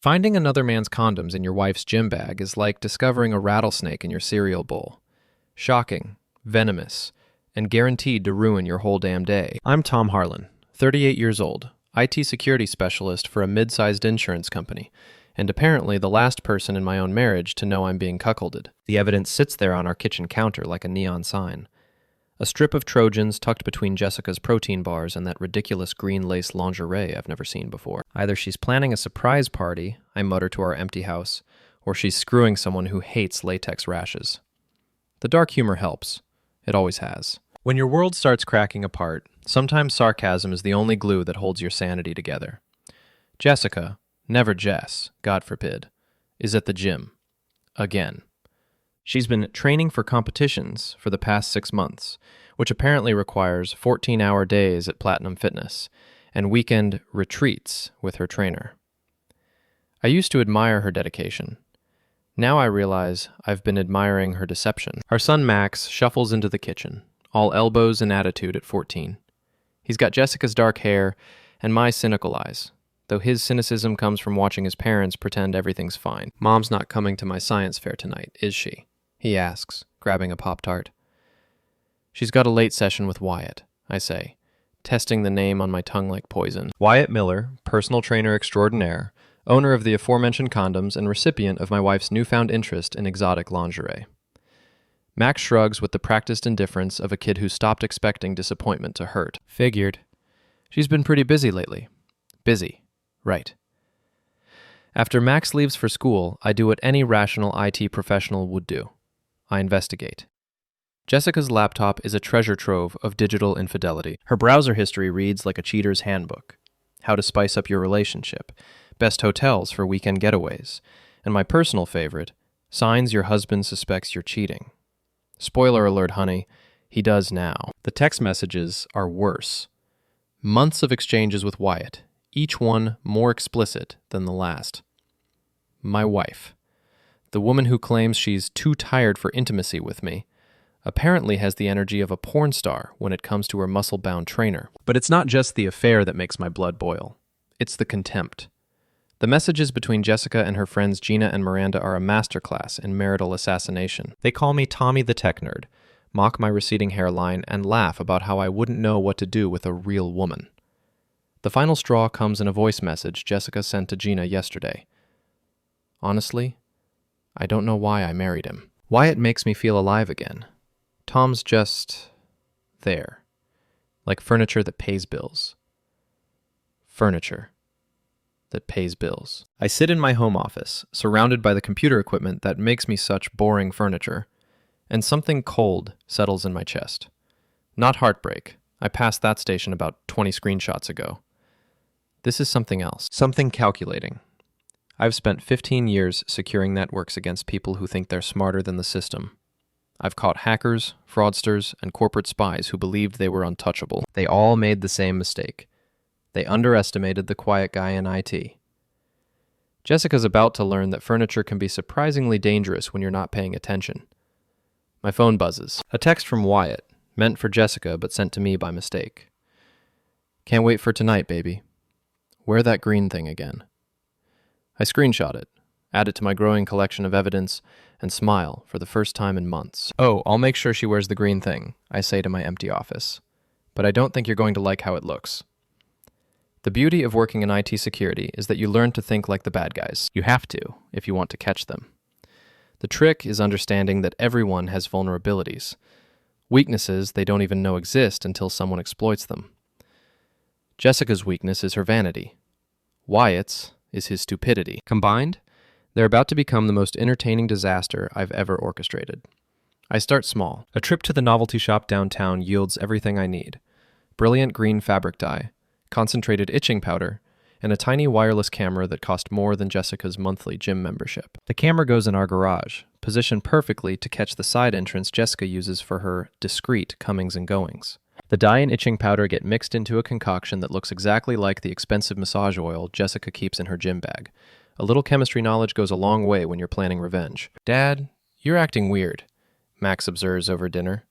Finding another man's condoms in your wife's gym bag is like discovering a rattlesnake in your cereal bowl. Shocking, venomous, and guaranteed to ruin your whole damn day. I'm Tom Harlan, 38 years old, IT security specialist for a mid-sized insurance company, and apparently the last person in my own marriage to know I'm being cuckolded. The evidence sits there on our kitchen counter like a neon sign. A strip of Trojans tucked between Jessica's protein bars and that ridiculous green lace lingerie I've never seen before. Either she's planning a surprise party, I mutter to our empty house, or she's screwing someone who hates latex rashes. The dark humor helps. It always has. When your world starts cracking apart, sometimes sarcasm is the only glue that holds your sanity together. Jessica, never Jess, God forbid, is at the gym. Again. She's been training for competitions for the past 6 months, which apparently requires 14-hour days at Platinum Fitness and weekend retreats with her trainer. I used to admire her dedication. Now I realize I've been admiring her deception. Our son Max shuffles into the kitchen, all elbows and attitude at 14. He's got Jessica's dark hair and my cynical eyes, though his cynicism comes from watching his parents pretend everything's fine. Mom's not coming to my science fair tonight, is she? He asks, grabbing a Pop-Tart. She's got a late session with Wyatt, I say, testing the name on my tongue like poison. Wyatt Miller, personal trainer extraordinaire, owner of the aforementioned condoms and recipient of my wife's newfound interest in exotic lingerie. Max shrugs with the practiced indifference of a kid who stopped expecting disappointment to hurt. Figured. She's been pretty busy lately. Busy. Right. After Max leaves for school, I do what any rational IT professional would do. I investigate. Jessica's laptop is a treasure trove of digital infidelity. Her browser history reads like a cheater's handbook. How to spice up your relationship, best hotels for weekend getaways, and my personal favorite, signs your husband suspects you're cheating. Spoiler alert, honey, he does now. The text messages are worse. Months of exchanges with Wyatt, each one more explicit than the last. My wife, the woman who claims she's too tired for intimacy with me, apparently has the energy of a porn star when it comes to her muscle-bound trainer. But it's not just the affair that makes my blood boil. It's the contempt. The messages between Jessica and her friends Gina and Miranda are a masterclass in marital assassination. They call me Tommy the Tech Nerd, mock my receding hairline, and laugh about how I wouldn't know what to do with a real woman. The final straw comes in a voice message Jessica sent to Gina yesterday. Honestly, I don't know why I married him. Wyatt makes me feel alive again. Tom's just there, like furniture that pays bills. Furniture that pays bills. I sit in my home office, surrounded by the computer equipment that makes me such boring furniture, and something cold settles in my chest. Not heartbreak. I passed that station about 20 screenshots ago. This is something else. Something calculating. I've spent 15 years securing networks against people who think they're smarter than the system. I've caught hackers, fraudsters, and corporate spies who believed they were untouchable. They all made the same mistake. They underestimated the quiet guy in IT. Jessica's about to learn that furniture can be surprisingly dangerous when you're not paying attention. My phone buzzes. A text from Wyatt, meant for Jessica but sent to me by mistake. Can't wait for tonight, baby. Wear that green thing again. I screenshot it, add it to my growing collection of evidence, and smile for the first time in months. Oh, I'll make sure she wears the green thing, I say to my empty office. But I don't think you're going to like how it looks. The beauty of working in IT security is that you learn to think like the bad guys. You have to, if you want to catch them. The trick is understanding that everyone has vulnerabilities. Weaknesses they don't even know exist until someone exploits them. Jessica's weakness is her vanity. Wyatt's is his stupidity. Combined, they're about to become the most entertaining disaster I've ever orchestrated. I start small. A trip to the novelty shop downtown yields everything I need. Brilliant green fabric dye, concentrated itching powder, and a tiny wireless camera that cost more than Jessica's monthly gym membership. The camera goes in our garage, positioned perfectly to catch the side entrance Jessica uses for her discreet comings and goings. The dye and itching powder get mixed into a concoction that looks exactly like the expensive massage oil Jessica keeps in her gym bag. A little chemistry knowledge goes a long way when you're planning revenge. Dad, you're acting weird, Max observes over dinner.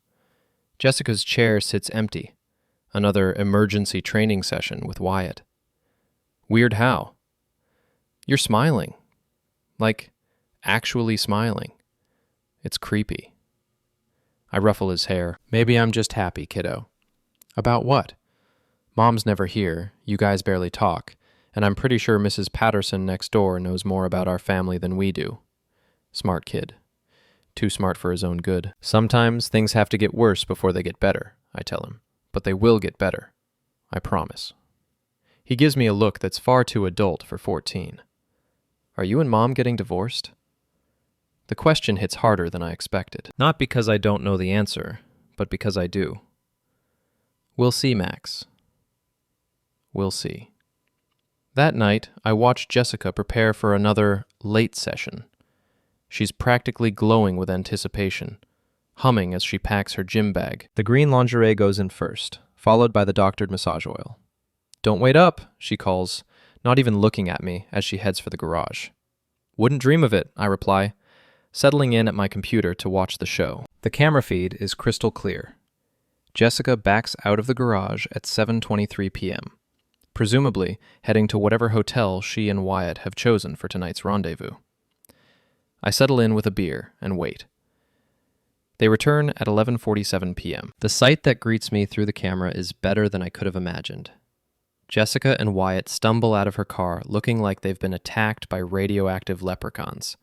Jessica's chair sits empty. Another emergency training session with Wyatt. Weird how? You're smiling. Like, actually smiling. It's creepy. I ruffle his hair. Maybe I'm just happy, kiddo. About what? Mom's never here, you guys barely talk, and I'm pretty sure Mrs. Patterson next door knows more about our family than we do. Smart kid. Too smart for his own good. Sometimes things have to get worse before they get better, I tell him. But they will get better. I promise. He gives me a look that's far too adult for 14. Are you and Mom getting divorced? The question hits harder than I expected. Not because I don't know the answer, but because I do. We'll see, Max. We'll see. That night, I watched Jessica prepare for another late session. She's practically glowing with anticipation, humming as she packs her gym bag. The green lingerie goes in first, followed by the doctored massage oil. Don't wait up, she calls, not even looking at me as she heads for the garage. Wouldn't dream of it, I reply, settling in at my computer to watch the show. The camera feed is crystal clear. Jessica backs out of the garage at 7:23 p.m., presumably heading to whatever hotel she and Wyatt have chosen for tonight's rendezvous. I settle in with a beer and wait. They return at 11:47 p.m. The sight that greets me through the camera is better than I could have imagined. Jessica and Wyatt stumble out of her car looking like they've been attacked by radioactive leprechauns.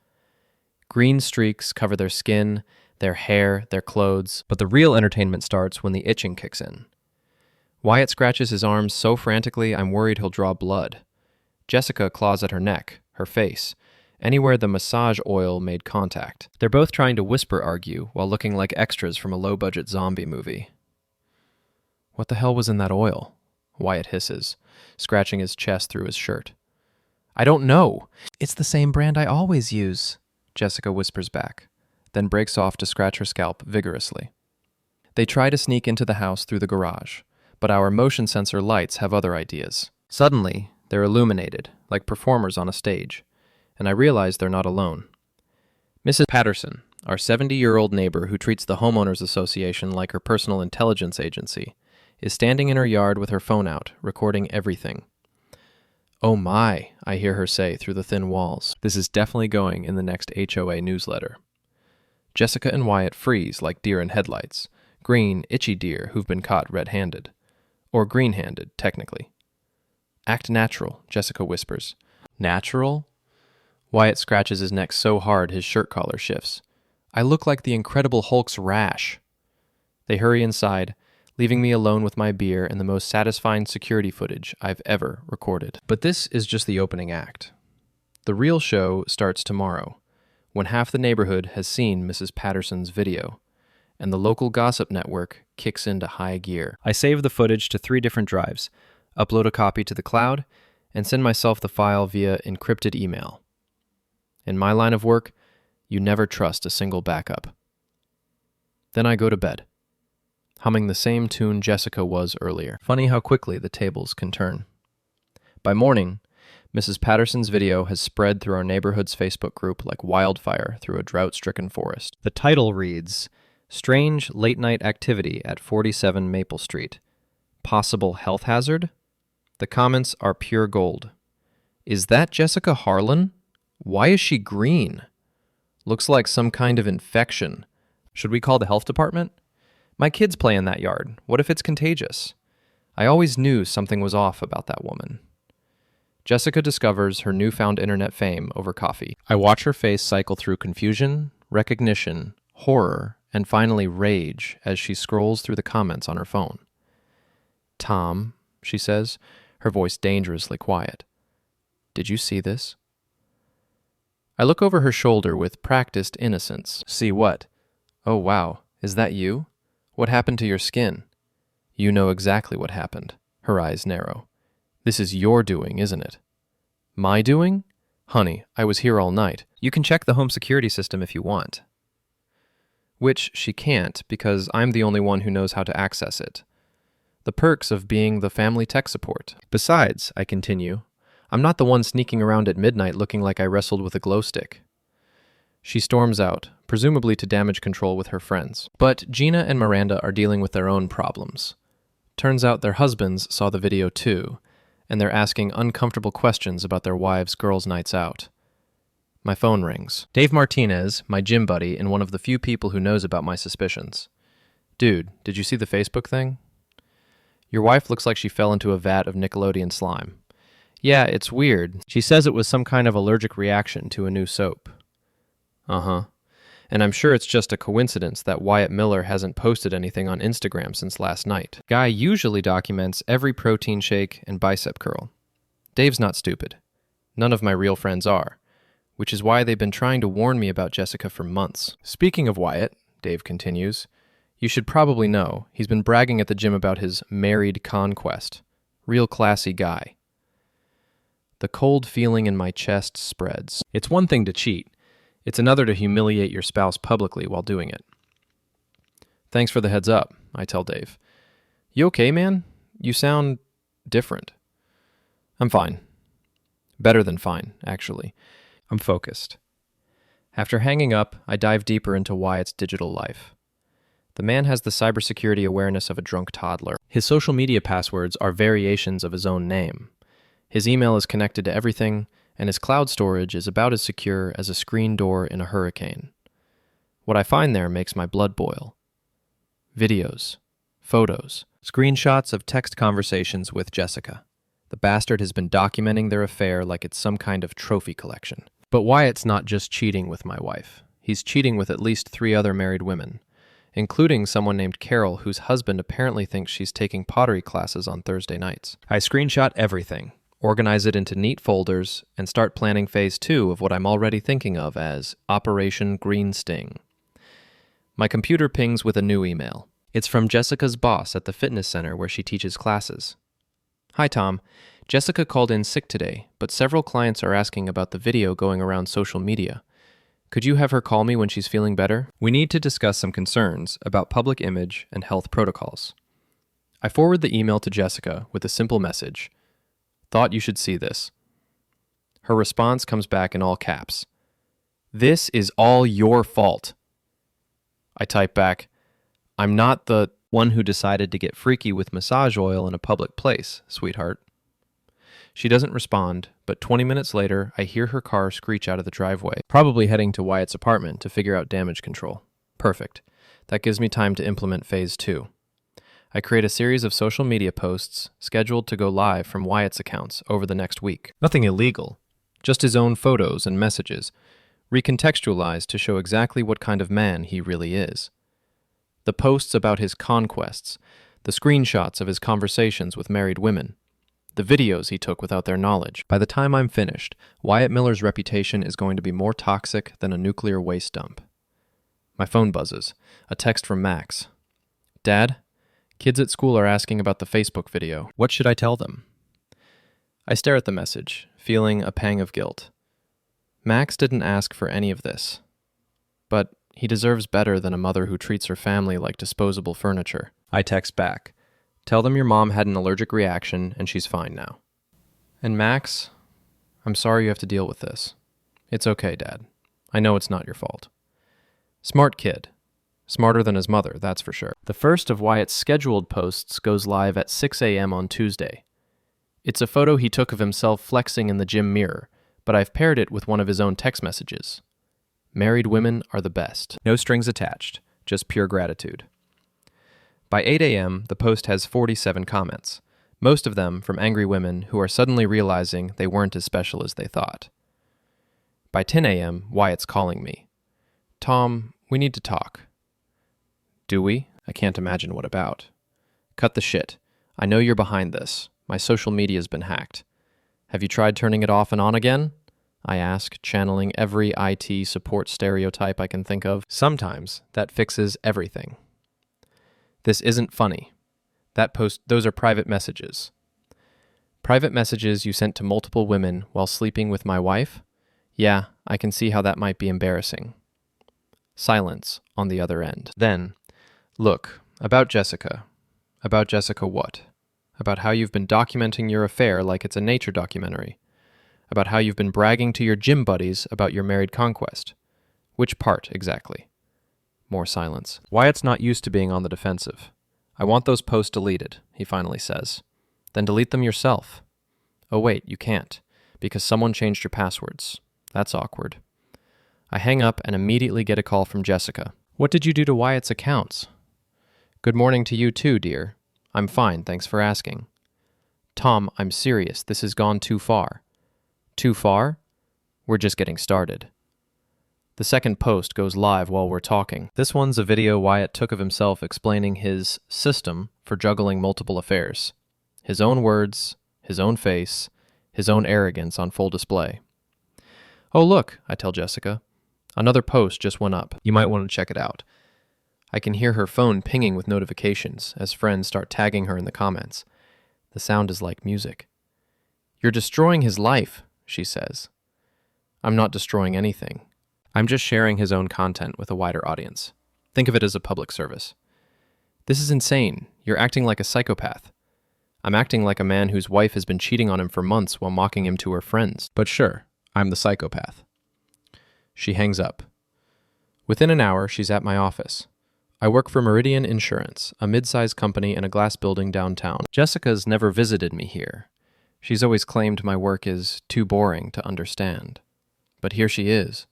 Green streaks cover their skin, their hair, their clothes, but the real entertainment starts when the itching kicks in. Wyatt scratches his arms so frantically I'm worried he'll draw blood. Jessica claws at her neck, her face, anywhere the massage oil made contact. They're both trying to whisper argue while looking like extras from a low-budget zombie movie. What the hell was in that oil? Wyatt hisses, scratching his chest through his shirt. I don't know. It's the same brand I always use, Jessica whispers back, then breaks off to scratch her scalp vigorously. They try to sneak into the house through the garage, but our motion sensor lights have other ideas. Suddenly, they're illuminated, like performers on a stage, and I realize they're not alone. Mrs. Patterson, our 70-year-old neighbor who treats the homeowners association like her personal intelligence agency, is standing in her yard with her phone out, recording everything. Oh my, I hear her say through the thin walls. This is definitely going in the next HOA newsletter. Jessica and Wyatt freeze like deer in headlights, green, itchy deer who've been caught red-handed. Or green-handed, technically. Act natural, Jessica whispers. Natural? Wyatt scratches his neck so hard his shirt collar shifts. I look like the Incredible Hulk's rash. They hurry inside, leaving me alone with my beer and the most satisfying security footage I've ever recorded. But this is just the opening act. The real show starts tomorrow, when half the neighborhood has seen Mrs. Patterson's video, and the local gossip network kicks into high gear. I save the footage to 3 different drives, upload a copy to the cloud, and send myself the file via encrypted email. In my line of work, you never trust a single backup. Then I go to bed, humming the same tune Jessica was earlier. Funny how quickly the tables can turn. By morning, Mrs. Patterson's video has spread through our neighborhood's Facebook group like wildfire through a drought-stricken forest. The title reads, Strange Late-Night Activity at 47 Maple Street. Possible health hazard? The comments are pure gold. Is that Jessica Harlan? Why is she green? Looks like some kind of infection. Should we call the health department? My kids play in that yard. What if it's contagious? I always knew something was off about that woman. Jessica discovers her newfound internet fame over coffee. I watch her face cycle through confusion, recognition, horror, and finally rage as she scrolls through the comments on her phone. Tom, she says, her voice dangerously quiet. Did you see this? I look over her shoulder with practiced innocence. See what? Oh wow, is that you? What happened to your skin? You know exactly what happened. Her eyes narrow. This is your doing, isn't it? My doing? Honey, I was here all night. You can check the home security system if you want. Which she can't, because I'm the only one who knows how to access it. The perks of being the family tech support. Besides, I continue, I'm not the one sneaking around at midnight looking like I wrestled with a glow stick. She storms out, presumably to damage control with her friends. But Gina and Miranda are dealing with their own problems. Turns out their husbands saw the video too, and they're asking uncomfortable questions about their wives' girls' nights out. My phone rings. Dave Martinez, my gym buddy and one of the few people who knows about my suspicions. Dude, did you see the Facebook thing? Your wife looks like she fell into a vat of Nickelodeon slime. Yeah, it's weird. She says it was some kind of allergic reaction to a new soap. Uh-huh. And I'm sure it's just a coincidence that Wyatt Miller hasn't posted anything on Instagram since last night. Guy usually documents every protein shake and bicep curl. Dave's not stupid. None of my real friends are, which is why they've been trying to warn me about Jessica for months. Speaking of Wyatt, Dave continues, you should probably know he's been bragging at the gym about his married conquest. Real classy guy. The cold feeling in my chest spreads. It's one thing to cheat. It's another to humiliate your spouse publicly while doing it. Thanks for the heads up, I tell Dave. You okay, man? You sound different. I'm fine. Better than fine, actually. I'm focused. After hanging up, I dive deeper into Wyatt's digital life. The man has the cybersecurity awareness of a drunk toddler. His social media passwords are variations of his own name. His email is connected to everything, and his cloud storage is about as secure as a screen door in a hurricane. What I find there makes my blood boil. Videos, photos, screenshots of text conversations with Jessica. The bastard has been documenting their affair like it's some kind of trophy collection. But Wyatt's not just cheating with my wife. He's cheating with at least 3 other married women, including someone named Carol whose husband apparently thinks she's taking pottery classes on Thursday nights. I screenshot everything, organize it into neat folders, and start planning phase 2 of what I'm already thinking of as Operation Green Sting. My computer pings with a new email. It's from Jessica's boss at the fitness center where she teaches classes. Hi, Tom. Jessica called in sick today, but several clients are asking about the video going around social media. Could you have her call me when she's feeling better? We need to discuss some concerns about public image and health protocols. I forward the email to Jessica with a simple message. Thought you should see this. Her response comes back in all caps. This is all your fault. I type back, I'm not the one who decided to get freaky with massage oil in a public place, sweetheart. She doesn't respond, but 20 minutes later, I hear her car screech out of the driveway, probably heading to Wyatt's apartment to figure out damage control. Perfect. That gives me time to implement phase 2. I create a series of social media posts scheduled to go live from Wyatt's accounts over the next week. Nothing illegal, just his own photos and messages, recontextualized to show exactly what kind of man he really is. The posts about his conquests, the screenshots of his conversations with married women, the videos he took without their knowledge. By the time I'm finished, Wyatt Miller's reputation is going to be more toxic than a nuclear waste dump. My phone buzzes. A text from Max. Dad, kids at school are asking about the Facebook video. What should I tell them? I stare at the message, feeling a pang of guilt. Max didn't ask for any of this. But he deserves better than a mother who treats her family like disposable furniture. I text back. Tell them your mom had an allergic reaction and she's fine now. And Max, I'm sorry you have to deal with this. It's okay, Dad. I know it's not your fault. Smart kid. Smarter than his mother, that's for sure. The first of Wyatt's scheduled posts goes live at 6 a.m. on Tuesday. It's a photo he took of himself flexing in the gym mirror, but I've paired it with one of his own text messages. Married women are the best. No strings attached, just pure gratitude. By 8 a.m., the post has 47 comments, most of them from angry women who are suddenly realizing they weren't as special as they thought. By 10 a.m., Wyatt's calling me. Tom, we need to talk. Do we? I can't imagine what about. Cut the shit. I know you're behind this. My social media's been hacked. Have you tried turning it off and on again? I ask, channeling every IT support stereotype I can think of. Sometimes that fixes everything. This isn't funny. Those are private messages. Private messages you sent to multiple women while sleeping with my wife? Yeah, I can see how that might be embarrassing. Silence on the other end. Then, look, about Jessica. About Jessica what? About how you've been documenting your affair like it's a nature documentary. About how you've been bragging to your gym buddies about your married conquest. Which part, exactly? More silence. Wyatt's not used to being on the defensive. I want those posts deleted, he finally says. Then delete them yourself. Oh wait, you can't, because someone changed your passwords. That's awkward. I hang up and immediately get a call from Jessica. What did you do to Wyatt's accounts? Good morning to you too, dear. I'm fine, thanks for asking. Tom, I'm serious. This has gone too far. Too far? We're just getting started. The second post goes live while we're talking. This one's a video Wyatt took of himself explaining his system for juggling multiple affairs. His own words, his own face, his own arrogance on full display. Oh look, I tell Jessica. Another post just went up. You might want to check it out. I can hear her phone pinging with notifications as friends start tagging her in the comments. The sound is like music. You're destroying his life, she says. I'm not destroying anything. I'm just sharing his own content with a wider audience. Think of it as a public service. This is insane. You're acting like a psychopath. I'm acting like a man whose wife has been cheating on him for months while mocking him to her friends. But sure, I'm the psychopath. She hangs up. Within an hour, she's at my office. I work for Meridian Insurance, a mid-sized company in a glass building downtown. Jessica's never visited me here. She's always claimed my work is too boring to understand. But here she is,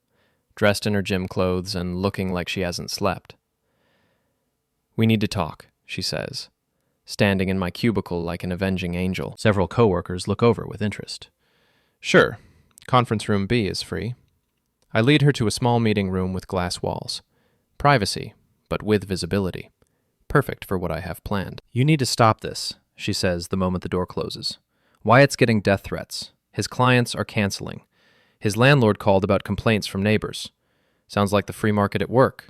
dressed in her gym clothes and looking like she hasn't slept. We need to talk, she says, standing in my cubicle like an avenging angel. Several coworkers look over with interest. Sure, conference room B is free. I lead her to a small meeting room with glass walls. Privacy, but with visibility. Perfect for what I have planned. You need to stop this, she says the moment the door closes. Wyatt's getting death threats. His clients are canceling. His landlord called about complaints from neighbors. Sounds like the free market at work.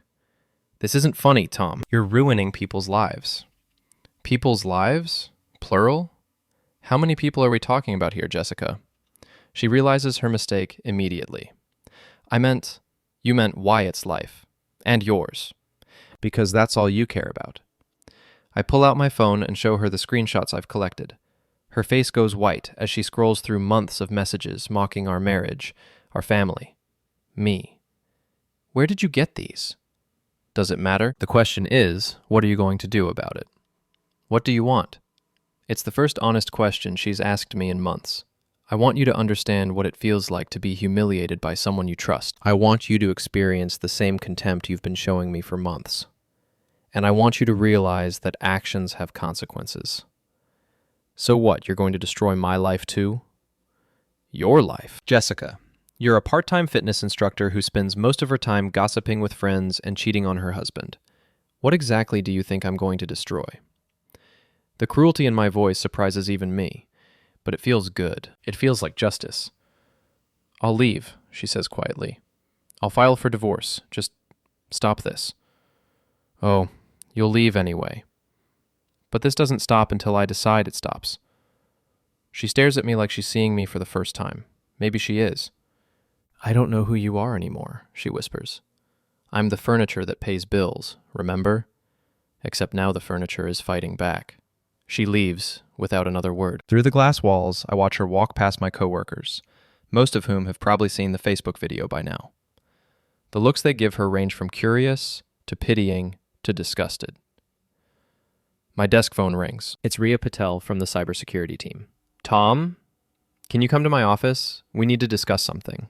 This isn't funny, Tom. You're ruining people's lives. People's lives? Plural? How many people are we talking about here, Jessica? She realizes her mistake immediately. You meant Wyatt's life. And yours. Because that's all you care about. I pull out my phone and show her the screenshots I've collected. Her face goes white as she scrolls through months of messages mocking our marriage, our family, me. Where did you get these? Does it matter? The question is, what are you going to do about it? What do you want? It's the first honest question she's asked me in months. I want you to understand what it feels like to be humiliated by someone you trust. I want you to experience the same contempt you've been showing me for months. And I want you to realize that actions have consequences. So what, you're going to destroy my life too? Your life? Jessica, you're a part-time fitness instructor who spends most of her time gossiping with friends and cheating on her husband. What exactly do you think I'm going to destroy? The cruelty in my voice surprises even me, but it feels good. It feels like justice. I'll leave, she says quietly. I'll file for divorce. Just stop this. Oh, you'll leave anyway. But this doesn't stop until I decide it stops. She stares at me like she's seeing me for the first time. Maybe she is. I don't know who you are anymore, she whispers. I'm the furniture that pays bills, remember? Except now the furniture is fighting back. She leaves without another word. Through the glass walls, I watch her walk past my coworkers, most of whom have probably seen the Facebook video by now. The looks they give her range from curious to pitying to disgusted. My desk phone rings. It's Rhea Patel from the cybersecurity team. Tom, can you come to my office? We need to discuss something.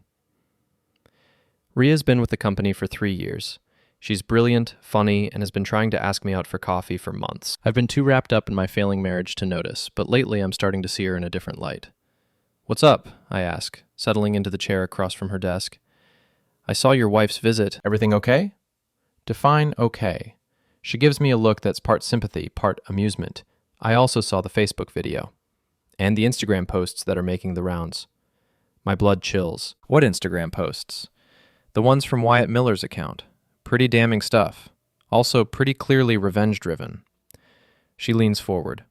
Rhea's been with the company for 3 years. She's brilliant, funny, and has been trying to ask me out for coffee for months. I've been too wrapped up in my failing marriage to notice, but lately I'm starting to see her in a different light. What's up? I ask, settling into the chair across from her desk. I saw your wife's visit. Everything okay? Define okay. She gives me a look that's part sympathy, part amusement. I also saw the Facebook video. And the Instagram posts that are making the rounds. My blood chills. What Instagram posts? The ones from Wyatt Miller's account. Pretty damning stuff. Also pretty clearly revenge-driven. She leans forward.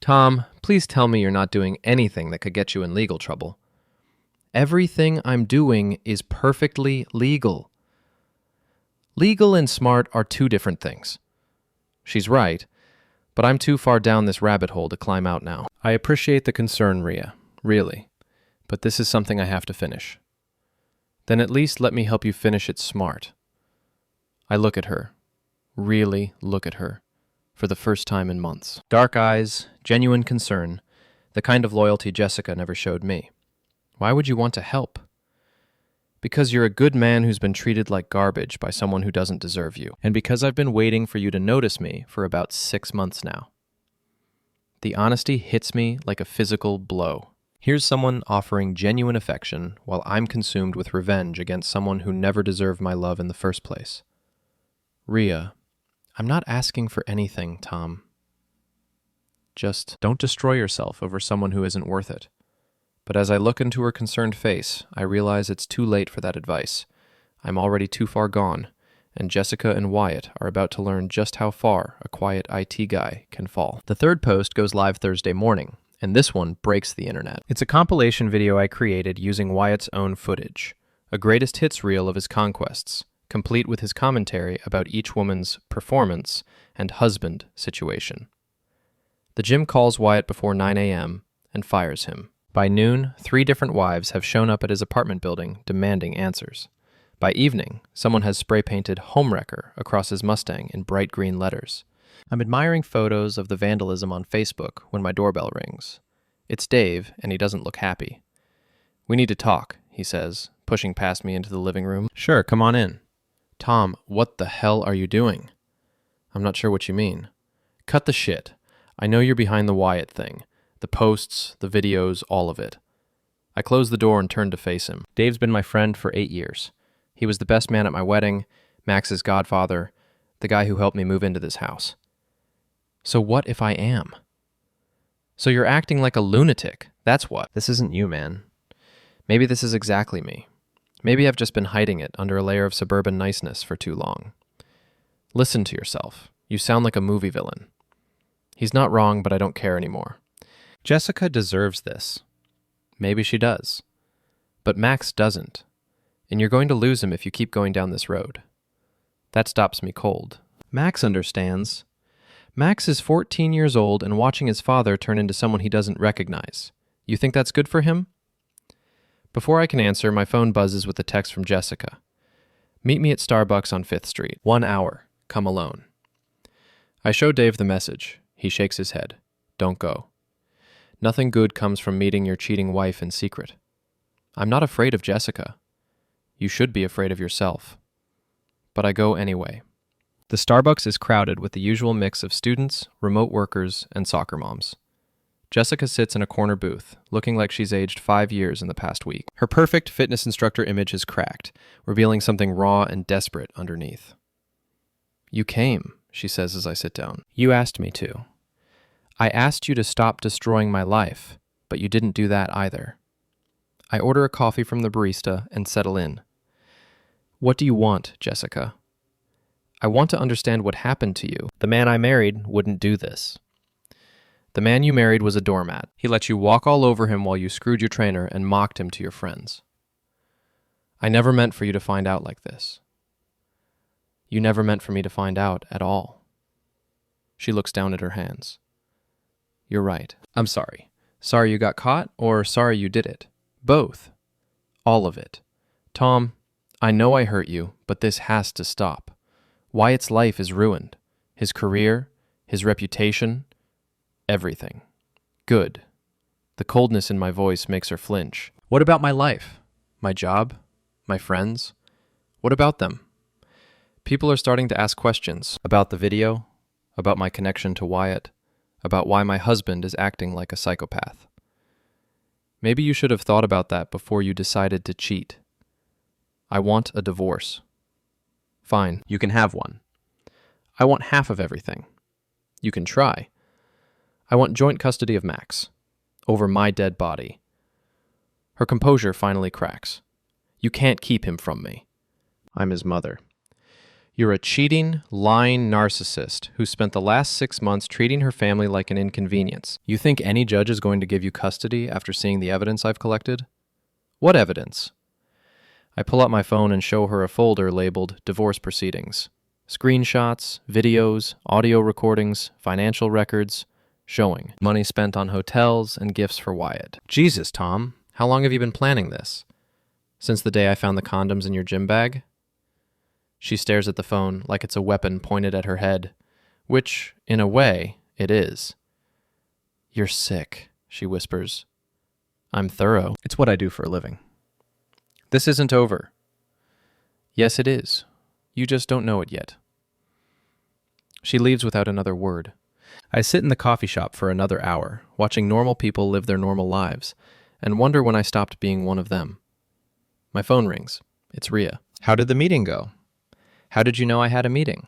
Tom, please tell me you're not doing anything that could get you in legal trouble. Everything I'm doing is perfectly legal. Legal and smart are two different things. She's right, but I'm too far down this rabbit hole to climb out now. I appreciate the concern, Rhea, really, but this is something I have to finish. Then at least let me help you finish it smart. I look at her, really look at her, for the first time in months. Dark eyes, genuine concern, The kind of loyalty Jessica never showed me. Why would you want to help? Because you're a good man who's been treated like garbage by someone who doesn't deserve you. And because I've been waiting for you to notice me for about 6 months now. The honesty hits me like a physical blow. Here's someone offering genuine affection while I'm consumed with revenge against someone who never deserved my love in the first place. Rhea, I'm not asking for anything, Tom. Just don't destroy yourself over someone who isn't worth it. But as I look into her concerned face, I realize it's too late for that advice. I'm already too far gone, and Jessica and Wyatt are about to learn just how far a quiet IT guy can fall. The third post goes live Thursday morning, and this one breaks the internet. It's a compilation video I created using Wyatt's own footage, a greatest hits reel of his conquests, complete with his commentary about each woman's performance and husband situation. The gym calls Wyatt before 9 a.m. and fires him. By noon, 3 different wives have shown up at his apartment building demanding answers. By evening, someone has spray-painted "Homewrecker" across his Mustang in bright green letters. I'm admiring photos of the vandalism on Facebook when my doorbell rings. It's Dave, and he doesn't look happy. "We need to talk," he says, pushing past me into the living room. "Sure, come on in." "Tom, what the hell are you doing?" "I'm not sure what you mean." "Cut the shit. I know you're behind the Wyatt thing. The posts, the videos, all of it." I closed the door and turned to face him. Dave's been my friend for 8 years. He was the best man at my wedding, Max's godfather, the guy who helped me move into this house. So what if I am? So you're acting like a lunatic, that's what. This isn't you, man. Maybe this is exactly me. Maybe I've just been hiding it under a layer of suburban niceness for too long. Listen to yourself. You sound like a movie villain. He's not wrong, but I don't care anymore. Jessica deserves this. Maybe she does. But Max doesn't. And you're going to lose him if you keep going down this road. That stops me cold. Max understands. Max is 14 years old and watching his father turn into someone he doesn't recognize. You think that's good for him? Before I can answer, my phone buzzes with a text from Jessica. "Meet me at Starbucks on 5th Street. 1 hour. Come alone." I show Dave the message. He shakes his head. "Don't go. Nothing good comes from meeting your cheating wife in secret. I'm not afraid of Jessica. You should be afraid of yourself. But I go anyway." The Starbucks is crowded with the usual mix of students, remote workers, and soccer moms. Jessica sits in a corner booth, looking like she's aged 5 years in the past week. Her perfect fitness instructor image is cracked, revealing something raw and desperate underneath. "You came," she says as I sit down. "You asked me to. I asked you to stop destroying my life, but you didn't do that either." I order a coffee from the barista and settle in. "What do you want, Jessica?" "I want to understand what happened to you. The man I married wouldn't do this." "The man you married was a doormat. He let you walk all over him while you screwed your trainer and mocked him to your friends. I never meant for you to find out like this. You never meant for me to find out at all." She looks down at her hands. "You're right. I'm sorry. Sorry you got caught, or sorry you did it. Both. All of it. Tom, I know I hurt you, but this has to stop. Wyatt's life is ruined. His career, his reputation, everything. Good." The coldness in my voice makes her flinch. "What about my life? My job? My friends? What about them?" People are starting to ask questions about the video, about my connection to Wyatt, about why my husband is acting like a psychopath. Maybe you should have thought about that before you decided to cheat. I want a divorce. Fine, you can have one. I want half of everything. You can try. I want joint custody of Max, over my dead body. Her composure finally cracks. "You can't keep him from me. I'm his mother. You're a cheating, lying narcissist who spent the last 6 months treating her family like an inconvenience. You think any judge is going to give you custody after seeing the evidence I've collected? What evidence?" I pull out my phone and show her a folder labeled Divorce Proceedings. Screenshots, videos, audio recordings, financial records, showing money spent on hotels and gifts for Wyatt. "Jesus, Tom, how long have you been planning this? Since the day I found the condoms in your gym bag?" She stares at the phone like it's a weapon pointed at her head, which, in a way, it is. "You're sick," she whispers. I'm thorough. It's what I do for a living. This isn't over. Yes, it is. You just don't know it yet. She leaves without another word. I sit in the coffee shop for another hour, watching normal people live their normal lives, and wonder when I stopped being one of them. My phone rings. It's Rhea. How did the meeting go? How did you know I had a meeting?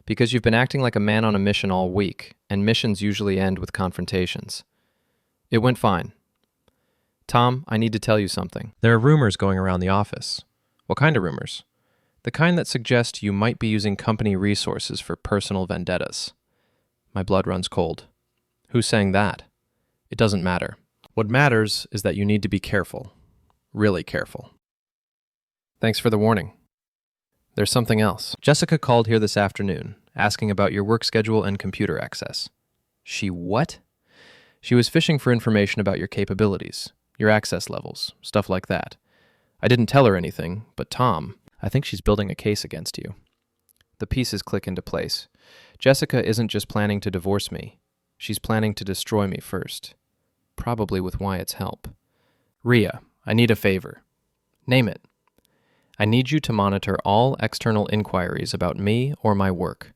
Because you've been acting like a man on a mission all week, and missions usually end with confrontations. It went fine. Tom, I need to tell you something. There are rumors going around the office. What kind of rumors? The kind that suggest you might be using company resources for personal vendettas. My blood runs cold. Who's saying that? It doesn't matter. What matters is that you need to be careful. Really careful. Thanks for the warning. There's something else. Jessica called here this afternoon, asking about your work schedule and computer access. She what? She was fishing for information about your capabilities, your access levels, stuff like that. I didn't tell her anything, but Tom, I think she's building a case against you. The pieces click into place. Jessica isn't just planning to divorce me. She's planning to destroy me first. Probably with Wyatt's help. Rhea, I need a favor. Name it. I need you to monitor all external inquiries about me or my work.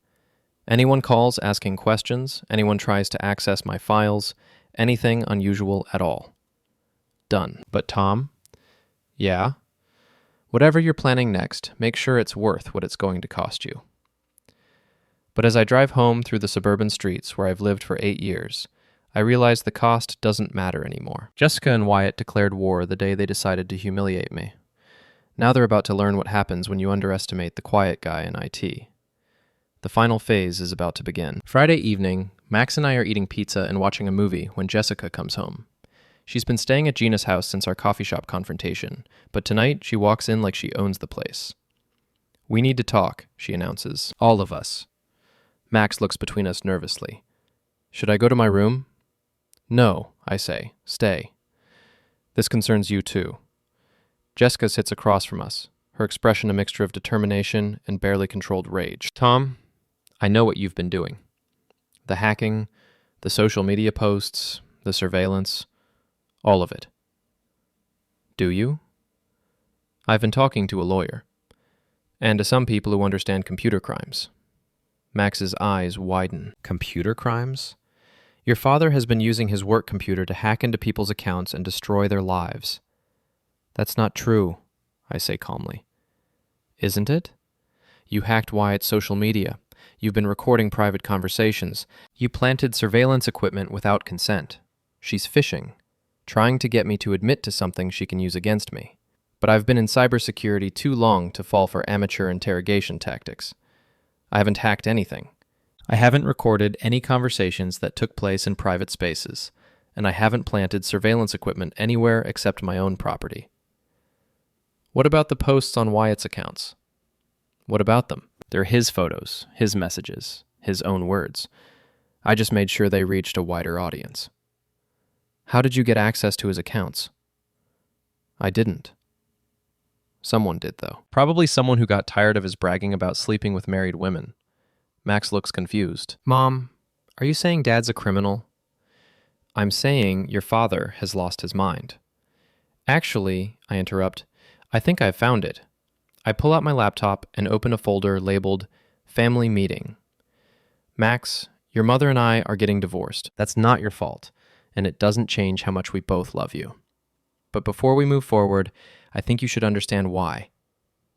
Anyone calls asking questions, anyone tries to access my files, anything unusual at all. Done. But Tom? Yeah? Whatever you're planning next, make sure it's worth what it's going to cost you. But as I drive home through the suburban streets where I've lived for 8 years, I realize the cost doesn't matter anymore. Jessica and Wyatt declared war the day they decided to humiliate me. Now they're about to learn what happens when you underestimate the quiet guy in IT. The final phase is about to begin. Friday evening, Max and I are eating pizza and watching a movie when Jessica comes home. She's been staying at Gina's house since our coffee shop confrontation, but tonight she walks in like she owns the place. We need to talk, she announces. All of us. Max looks between us nervously. Should I go to my room? No, I say. Stay. This concerns you too. Jessica sits across from us, her expression a mixture of determination and barely controlled rage. Tom, I know what you've been doing. The hacking, the social media posts, the surveillance, all of it. Do you? I've been talking to a lawyer, and to some people who understand computer crimes. Max's eyes widen. Computer crimes? Your father has been using his work computer to hack into people's accounts and destroy their lives. That's not true, I say calmly. Isn't it? You hacked Wyatt's social media. You've been recording private conversations. You planted surveillance equipment without consent. She's phishing, trying to get me to admit to something she can use against me. But I've been in cybersecurity too long to fall for amateur interrogation tactics. I haven't hacked anything. I haven't recorded any conversations that took place in private spaces, and I haven't planted surveillance equipment anywhere except my own property. What about the posts on Wyatt's accounts? What about them? They're his photos, his messages, his own words. I just made sure they reached a wider audience. How did you get access to his accounts? I didn't. Someone did, though. Probably someone who got tired of his bragging about sleeping with married women. Max looks confused. Mom, are you saying Dad's a criminal? I'm saying your father has lost his mind. Actually, I interrupt, I think I've found it. I pull out my laptop and open a folder labeled Family Meeting. Max, your mother and I are getting divorced. That's not your fault, and it doesn't change how much we both love you. But before we move forward, I think you should understand why.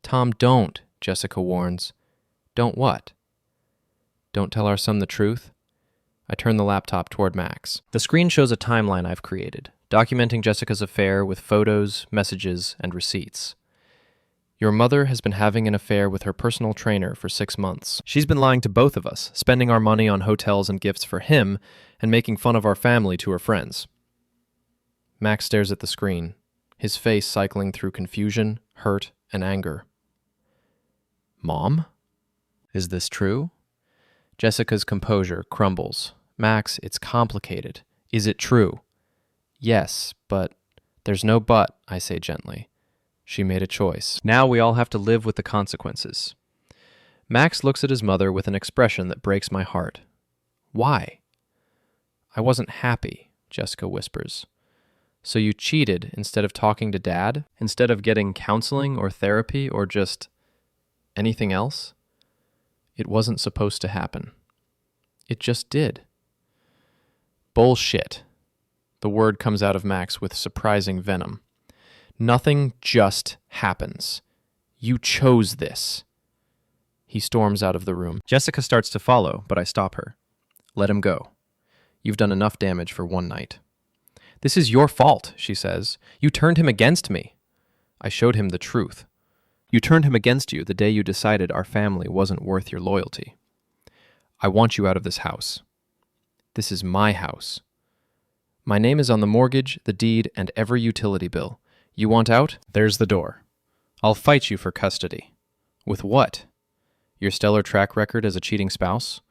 Tom, don't, Jessica warns. Don't what? Don't tell our son the truth? I turn the laptop toward Max. The screen shows a timeline I've created, documenting Jessica's affair with photos, messages, and receipts. Your mother has been having an affair with her personal trainer for 6 months. She's been lying to both of us, spending our money on hotels and gifts for him, and making fun of our family to her friends. Max stares at the screen, his face cycling through confusion, hurt, and anger. Mom? Is this true? Jessica's composure crumbles. Max, it's complicated. Is it true? Yes, but there's no but, I say gently. She made a choice. Now we all have to live with the consequences. Max looks at his mother with an expression that breaks my heart. Why? I wasn't happy. Jessica whispers. So you cheated instead of talking to Dad? Instead of getting counseling or therapy or just anything else? It wasn't supposed to happen. It just did. Bullshit. The word comes out of Max with surprising venom. Nothing just happens. You chose this. He storms out of the room. Jessica starts to follow, but I stop her. Let him go. You've done enough damage for one night. This is your fault, she says. You turned him against me. I showed him the truth. You turned him against you the day you decided our family wasn't worth your loyalty. I want you out of this house. This is my house. My name is on the mortgage, the deed, and every utility bill. You want out? There's the door. I'll fight you for custody. With what? Your stellar track record as a cheating spouse?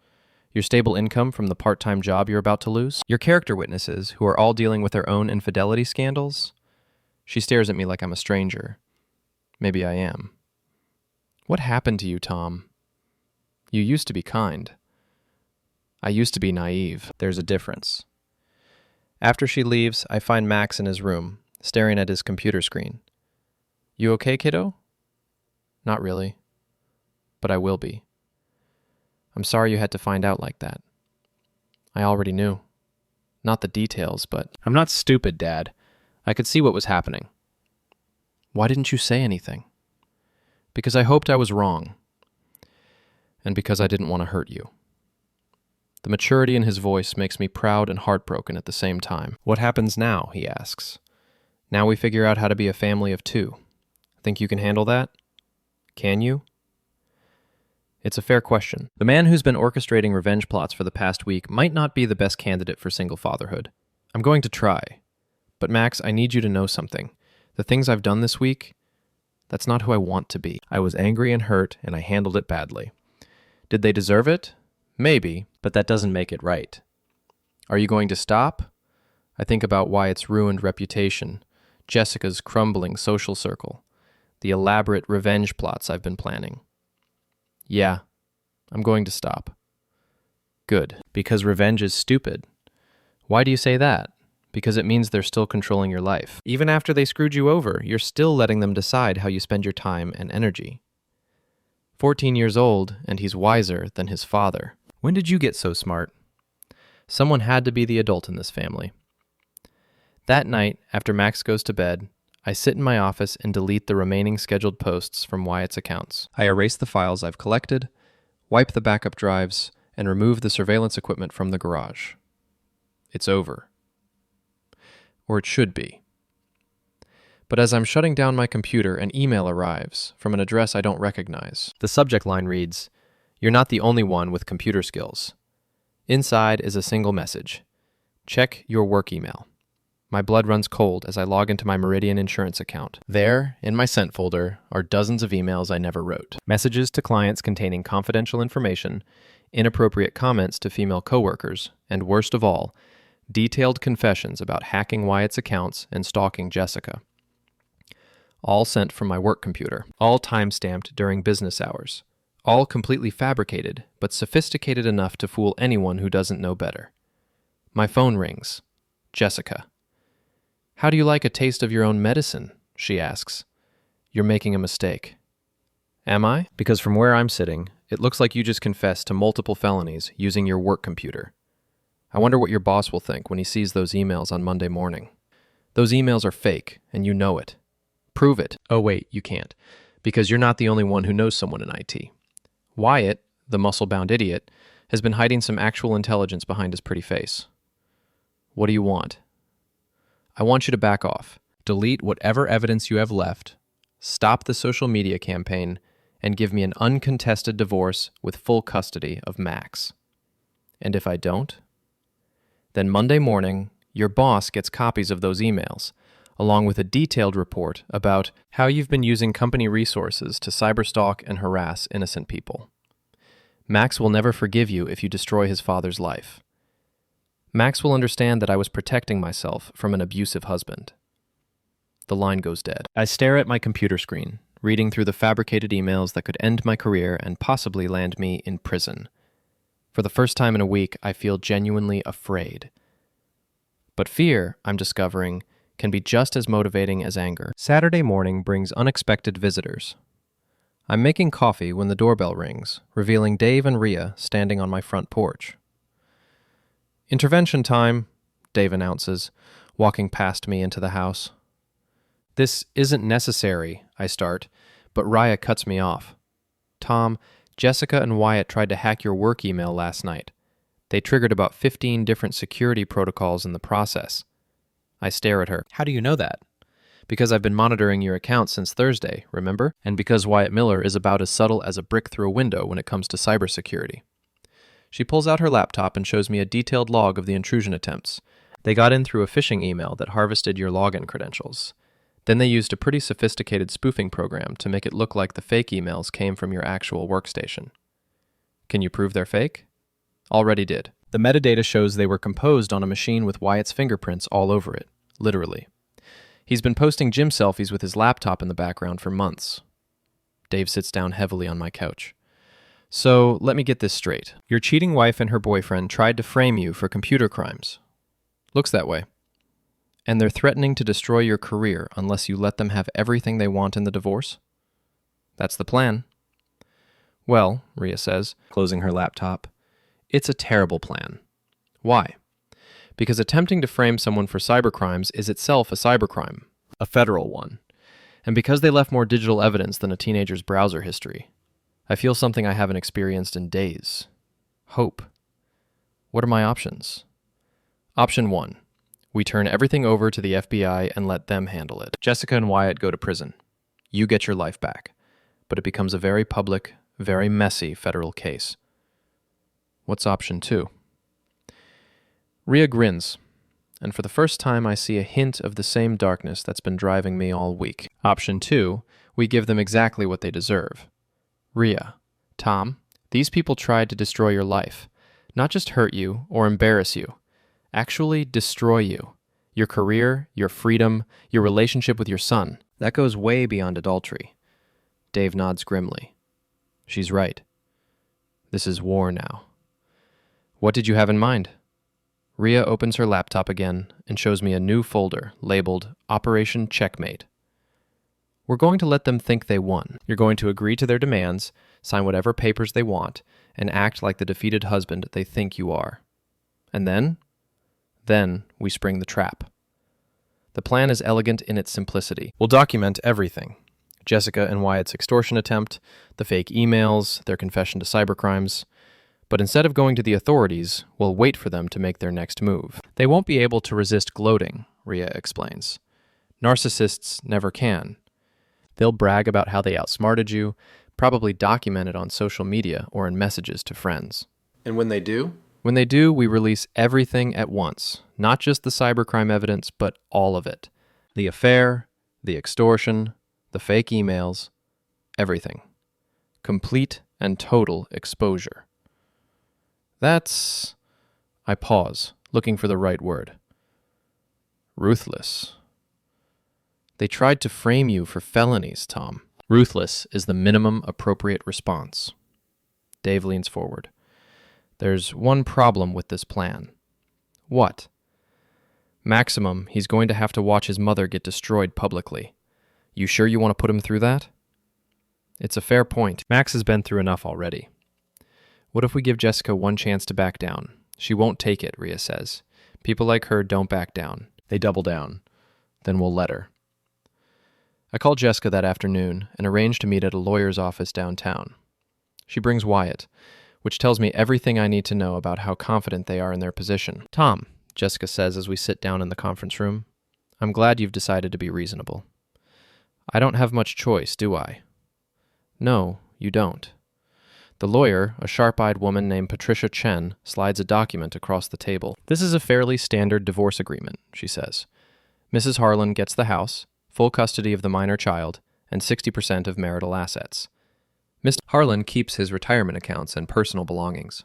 Your stable income from the part-time job you're about to lose? Your character witnesses, who are all dealing with their own infidelity scandals? She stares at me like I'm a stranger. Maybe I am. What happened to you, Tom? You used to be kind. I used to be naive. There's a difference. After she leaves, I find Max in his room, staring at his computer screen. You okay, kiddo? Not really. But I will be. I'm sorry you had to find out like that. I already knew. Not the details, but... I'm not stupid, Dad. I could see what was happening. Why didn't you say anything? Because I hoped I was wrong. And because I didn't want to hurt you. The maturity in his voice makes me proud and heartbroken at the same time. What happens now, he asks. Now we figure out how to be a family of two. Think you can handle that? Can you? It's a fair question. The man who's been orchestrating revenge plots for the past week might not be the best candidate for single fatherhood. I'm going to try. But Max, I need you to know something. The things I've done this week, that's not who I want to be. I was angry and hurt, and I handled it badly. Did they deserve it? Maybe, but that doesn't make it right. Are you going to stop? I think about Wyatt's ruined reputation, Jessica's crumbling social circle, the elaborate revenge plots I've been planning. Yeah, I'm going to stop. Good, because revenge is stupid. Why do you say that? Because it means they're still controlling your life. Even after they screwed you over, you're still letting them decide how you spend your time and energy. 14 years old, and he's wiser than his father. When did you get so smart? Someone had to be the adult in this family. That night, after Max goes to bed, I sit in my office and delete the remaining scheduled posts from Wyatt's accounts. I erase the files I've collected, wipe the backup drives, and remove the surveillance equipment from the garage. It's over. Or it should be. But as I'm shutting down my computer, an email arrives from an address I don't recognize. The subject line reads, "You're not the only one with computer skills." Inside is a single message. Check your work email. My blood runs cold as I log into my Meridian insurance account. There, in my sent folder, are dozens of emails I never wrote. Messages to clients containing confidential information, inappropriate comments to female coworkers, and worst of all, detailed confessions about hacking Wyatt's accounts and stalking Jessica. All sent from my work computer, all time-stamped during business hours, all completely fabricated, but sophisticated enough to fool anyone who doesn't know better. My phone rings. Jessica. "How do you like a taste of your own medicine?" she asks. "You're making a mistake." Am I? Because from where I'm sitting, it looks like you just confessed to multiple felonies using your work computer. I wonder what your boss will think when he sees those emails on Monday morning. Those emails are fake, and you know it. Prove it. Oh wait, you can't, because you're not the only one who knows someone in IT. Wyatt, the muscle-bound idiot, has been hiding some actual intelligence behind his pretty face. What do you want? I want you to back off, delete whatever evidence you have left, stop the social media campaign, and give me an uncontested divorce with full custody of Max. And if I don't, then Monday morning, your boss gets copies of those emails, along with a detailed report about how you've been using company resources to cyberstalk and harass innocent people. Max will never forgive you if you destroy his father's life. Max will understand that I was protecting myself from an abusive husband. The line goes dead. I stare at my computer screen, reading through the fabricated emails that could end my career and possibly land me in prison. For the first time in a week, I feel genuinely afraid. But fear, I'm discovering, can be just as motivating as anger. Saturday morning brings unexpected visitors. I'm making coffee when the doorbell rings, revealing Dave and Rhea standing on my front porch. "Intervention time," Dave announces, walking past me into the house. "This isn't necessary," I start, but Rhea cuts me off. "Tom, Jessica and Wyatt tried to hack your work email last night. They triggered about 15 different security protocols in the process." I stare at her. "How do you know that?" "Because I've been monitoring your account since Thursday, remember? And because Wyatt Miller is about as subtle as a brick through a window when it comes to cybersecurity." She pulls out her laptop and shows me a detailed log of the intrusion attempts. "They got in through a phishing email that harvested your login credentials. Then they used a pretty sophisticated spoofing program to make it look like the fake emails came from your actual workstation." "Can you prove they're fake?" "Already did. The metadata shows they were composed on a machine with Wyatt's fingerprints all over it, literally. He's been posting gym selfies with his laptop in the background for months." Dave sits down heavily on my couch. "So, let me get this straight. Your cheating wife and her boyfriend tried to frame you for computer crimes." "Looks that way." "And they're threatening to destroy your career unless you let them have everything they want in the divorce?" "That's the plan." "Well," Rhea says, closing her laptop, "it's a terrible plan." "Why?" "Because attempting to frame someone for cybercrimes is itself a cybercrime, a federal one. And because they left more digital evidence than a teenager's browser history. I feel something I haven't experienced in days. Hope. What are my options?" Option 1. We turn everything over to the FBI and let them handle it. Jessica and Wyatt go to prison. You get your life back. But it becomes a very public, very messy federal case. What's option 2? Rhea grins, and for the first time I see a hint of the same darkness that's been driving me all week. Option 2, we give them exactly what they deserve. Rhea, Tom, these people tried to destroy your life. Not just hurt you or embarrass you. Actually destroy you. Your career, your freedom, your relationship with your son. That goes way beyond adultery. Dave nods grimly. She's right. This is war now. What did you have in mind? Rhea opens her laptop again and shows me a new folder labeled Operation Checkmate. We're going to let them think they won. You're going to agree to their demands, sign whatever papers they want, and act like the defeated husband they think you are. And then we spring the trap. The plan is elegant in its simplicity. We'll document everything. Jessica and Wyatt's extortion attempt, the fake emails, their confession to cybercrimes. But instead of going to the authorities, we'll wait for them to make their next move. They won't be able to resist gloating, Rhea explains. Narcissists never can. They'll brag about how they outsmarted you, probably document it on social media or in messages to friends. And when they do? When they do, we release everything at once. Not just the cybercrime evidence, but all of it. The affair, the extortion, the fake emails, everything. Complete and total exposure. That's... I pause, looking for the right word. Ruthless. They tried to frame you for felonies, Tom. Ruthless is the minimum appropriate response. Dave leans forward. There's one problem with this plan. What? Maximum, he's going to have to watch his mother get destroyed publicly. You sure you want to put him through that? It's a fair point. Max has been through enough already. What if we give Jessica one chance to back down? She won't take it, Rhea says. People like her don't back down. They double down. Then we'll let her. I called Jessica that afternoon and arranged to meet at a lawyer's office downtown. She brings Wyatt, which tells me everything I need to know about how confident they are in their position. Tom, Jessica says as we sit down in the conference room, I'm glad you've decided to be reasonable. I don't have much choice, do I? No, you don't. The lawyer, a sharp-eyed woman named Patricia Chen, slides a document across the table. This is a fairly standard divorce agreement, she says. Mrs. Harlan gets the house, full custody of the minor child, and 60% of marital assets. Mr. Harlan keeps his retirement accounts and personal belongings.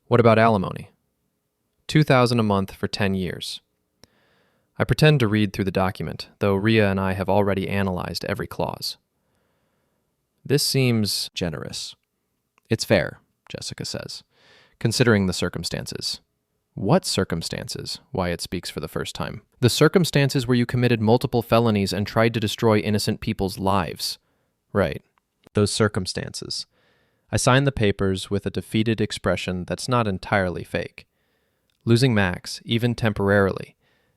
What about alimony? $2,000 a month for 10 years. I pretend to read through the document, though Rhea and I have already analyzed every clause. This seems generous. It's fair, Jessica says, considering the circumstances. What circumstances? Wyatt speaks for the first time. The circumstances where you committed multiple felonies and tried to destroy innocent people's lives. Right. Those circumstances. I signed the papers with a defeated expression that's not entirely fake. Losing Max, even temporarily,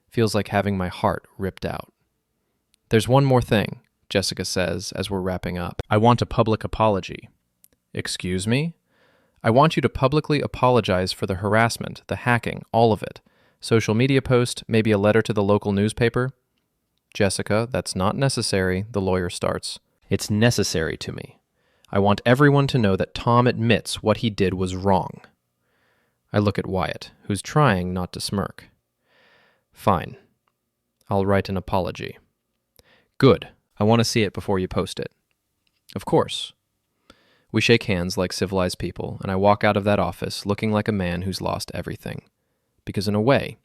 feels like having my heart ripped out. There's one more thing, Jessica says as we're wrapping up. I want a public apology. Excuse me? I want you to publicly apologize for the harassment, the hacking, all of it. Social media post, maybe a letter to the local newspaper. Jessica, that's not necessary, the lawyer starts. It's necessary to me. I want everyone to know that Tom admits what he did was wrong. I look at Wyatt, who's trying not to smirk. Fine. I'll write an apology. Good. I want to see it before you post it. Of course. We shake hands like civilized people, and I walk out of that office looking like a man who's lost everything. Because in a way,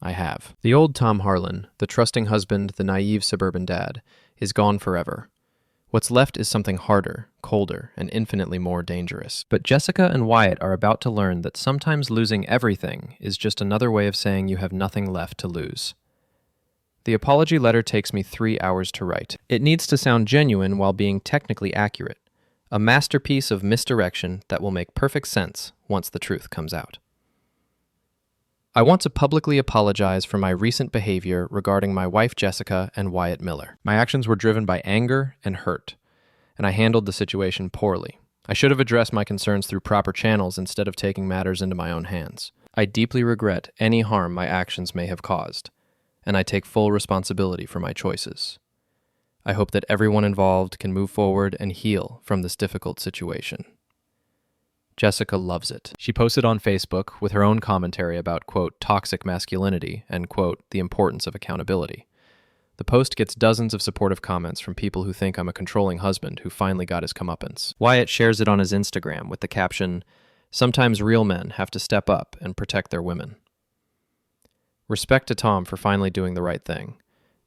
I have. The old Tom Harlan, the trusting husband, the naive suburban dad, is gone forever. What's left is something harder, colder, and infinitely more dangerous. But Jessica and Wyatt are about to learn that sometimes losing everything is just another way of saying you have nothing left to lose. The apology letter takes me 3 hours to write. It needs to sound genuine while being technically accurate. A masterpiece of misdirection that will make perfect sense once the truth comes out. I want to publicly apologize for my recent behavior regarding my wife Jessica and Wyatt Miller. My actions were driven by anger and hurt, and I handled the situation poorly. I should have addressed my concerns through proper channels instead of taking matters into my own hands. I deeply regret any harm my actions may have caused, and I take full responsibility for my choices. I hope that everyone involved can move forward and heal from this difficult situation. Jessica loves it. She posted on Facebook with her own commentary about, quote, toxic masculinity and, quote, the importance of accountability. The post gets dozens of supportive comments from people who think I'm a controlling husband who finally got his comeuppance. Wyatt shares it on his Instagram with the caption, "Sometimes real men have to step up and protect their women." Respect to Tom for finally doing the right thing.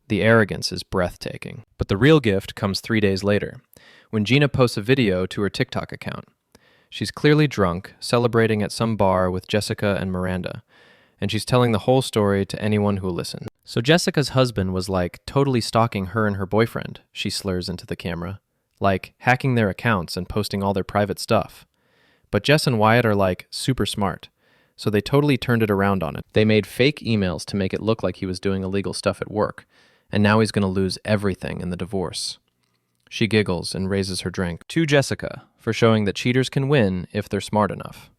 The arrogance is breathtaking. But the real gift comes 3 days later, when Gina posts a video to her TikTok account. She's clearly drunk, celebrating at some bar with Jessica and Miranda, and she's telling the whole story to anyone who'll listen. So Jessica's husband was like totally stalking her and her boyfriend, she slurs into the camera, like hacking their accounts and posting all their private stuff. But Jess and Wyatt are like super smart, so they totally turned it around on it. They made fake emails to make it look like he was doing illegal stuff at work, and now he's going to lose everything in the divorce. She giggles and raises her drink to Jessica for showing that cheaters can win if they're smart enough.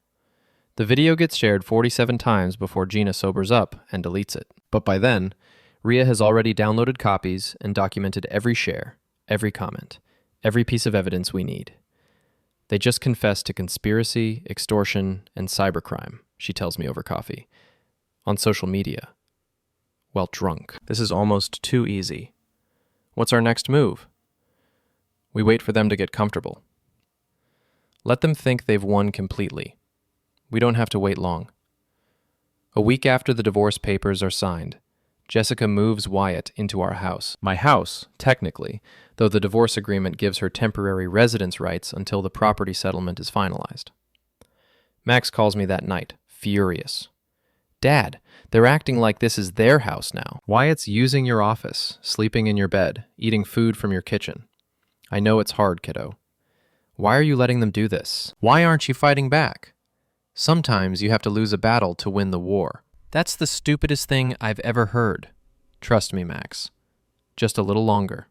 The video gets shared 47 times before Gina sobers up and deletes it. But by then, Rhea has already downloaded copies and documented every share, every comment, every piece of evidence we need. They just confessed to conspiracy, extortion, and cybercrime, she tells me over coffee, on social media. While drunk. This is almost too easy. What's our next move? We wait for them to get comfortable. Let them think they've won completely. We don't have to wait long. A week after the divorce papers are signed, Jessica moves Wyatt into our house. My house, technically, though the divorce agreement gives her temporary residence rights until the property settlement is finalized. Max calls me that night, furious. Dad, they're acting like this is their house now. Wyatt's using your office, sleeping in your bed, eating food from your kitchen. I know it's hard, kiddo. Why are you letting them do this? Why aren't you fighting back? Sometimes you have to lose a battle to win the war. That's the stupidest thing I've ever heard. Trust me, Max. Just a little longer.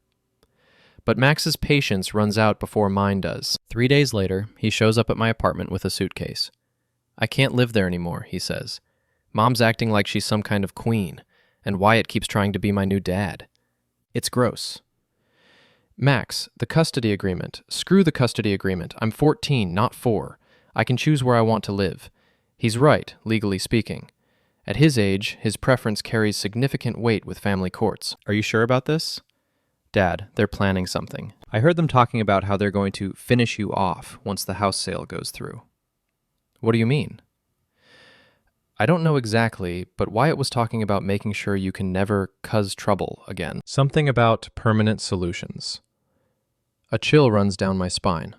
But Max's patience runs out before mine does. 3 days later, he shows up at my apartment with a suitcase. I can't live there anymore, he says. Mom's acting like she's some kind of queen, and Wyatt keeps trying to be my new dad. It's gross. Max, the custody agreement. Screw the custody agreement. I'm 14, not 4. I can choose where I want to live. He's right, legally speaking. At his age, his preference carries significant weight with family courts. Are you sure about this? Dad, they're planning something. I heard them talking about how they're going to finish you off once the house sale goes through. What do you mean? I don't know exactly, but Wyatt was talking about making sure you can never cause trouble again. Something about permanent solutions. A chill runs down my spine.